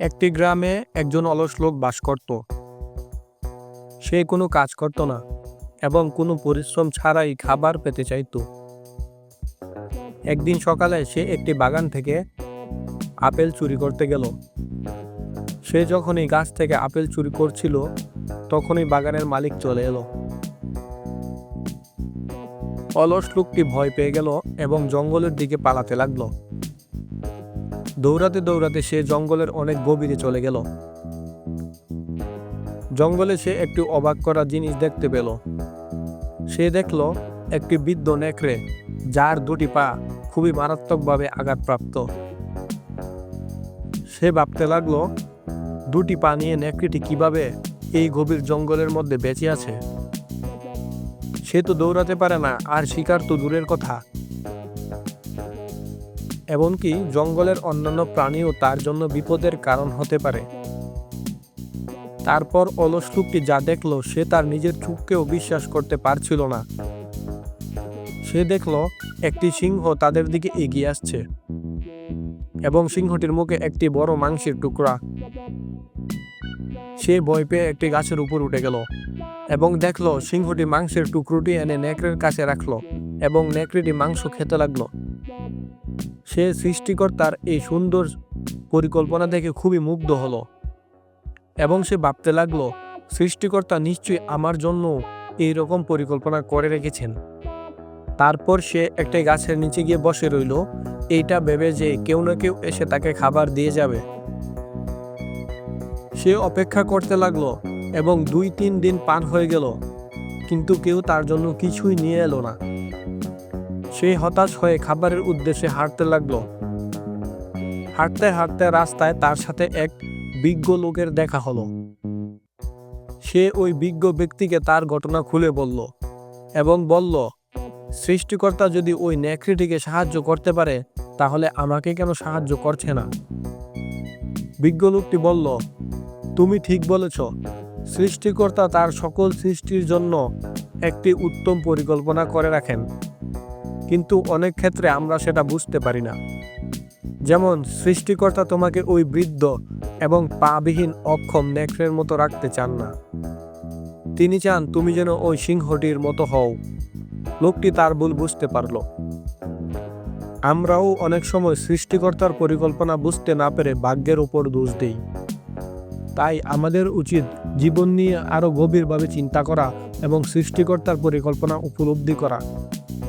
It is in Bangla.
একটি গ্রামে একজন অলস লোক বাস করত। সে কোনো কাজ করত না এবং কোনো পরিশ্রম ছাড়াই খাবার পেতে চাইতো। একদিন সকালে সে একটি বাগান থেকে আপেল চুরি করতে গেল। সে যখনই গাছ থেকে আপেল চুরি করছিল তখনই বাগানের মালিক চলে এলো। অলস লোকটি ভয় পেয়ে গেল এবং জঙ্গলের দিকে পালাতে লাগলো। দৌড়াতে দৌড়াতে সে জঙ্গলের অনেক গভীরে চলে গেল। জঙ্গলে সে একটি অবাক করা জিনিস দেখতে পেল। সে দেখল একটি বৃদ্ধ নেকড়ে, যার দুটি পা খুবই মারাত্মকভাবে আঘাতপ্রাপ্ত। সে ভাবতে লাগলো, দুটি পা নিয়ে নেকড়েটি কিভাবে এই গভীর জঙ্গলের মধ্যে বেঁচে আছে। সে তো দৌড়াতে পারে না, আর শিকার তো দূরের কথা। এমনকি জঙ্গলের অন্যান্য প্রাণীও তার জন্য বিপদের কারণ হতে পারে। তারপর অলস লোকটি যা দেখল সে তার নিজের চোখকেও বিশ্বাস করতে পারছিল না। সে দেখল একটি সিংহ তাদের দিকে এগিয়ে আসছে এবং সিংহটির মুখে একটি বড় মাংসের টুকরা। সে ভয় পেয়ে একটি গাছের উপর উঠে গেল এবং দেখল সিংহটি মাংসের টুকরোটি এনে নেকড়ের কাছে রাখলো এবং নেকড়েটি মাংস খেতে লাগলো। সে সৃষ্টিকর্তার এই সুন্দর পরিকল্পনা দেখে খুবই মুগ্ধ হলো এবং সে ভাবতে লাগলো, সৃষ্টিকর্তা নিশ্চয়ই আমার জন্য এই রকম পরিকল্পনা করে রেখেছেন। তারপর সে একটা গাছের নিচে গিয়ে বসে রইল, এইটা ভেবে যে কেউ না কেউ এসে তাকে খাবার দিয়ে যাবে। সে অপেক্ষা করতে লাগলো এবং 2-3 দিন পার হয়ে গেল, কিন্তু কেউ তার জন্য কিছুই নিয়ে এলো না। সে হতাশ হয়ে খাবারের উদ্দেশ্যে হাঁটতে লাগলো। হাঁটতে হাঁটতে রাস্তায় তার সাথে এক বিজ্ঞ লোকের দেখা হলো। সে ওই বিজ্ঞ ব্যক্তিকে তার ঘটনা খুলে বলল এবং বলল, সৃষ্টিকর্তা যদি ওই নেকড়েটিকে সাহায্য করতে পারে তাহলে আমাকে কেন সাহায্য করছে না। বিজ্ঞ লোকটি বলল, তুমি ঠিক বলেছ, সৃষ্টিকর্তা তার সকল সৃষ্টির জন্য একটি উত্তম পরিকল্পনা করে রাখেন, কিন্তু অনেক ক্ষেত্রে আমরা সেটা বুঝতে পারি না। যেমন সৃষ্টিকর্তা তোমাকে ওই বৃদ্ধ এবং পাবিহীন অক্ষম নেকড়ের মতো রাখতে চান না, তিনি চান তুমি যেন ওই সিংহটির মতো হও। লোকটি তার ভুল বুঝতে পারল। আমরাও অনেক সময় সৃষ্টিকর্তার পরিকল্পনা বুঝতে না পেরে ভাগ্যের উপর দোষ দেই। তাই আমাদের উচিত জীবন নিয়ে আরো গভীরভাবে চিন্তা করা এবং সৃষ্টিকর্তার পরিকল্পনা উপলব্ধি করা।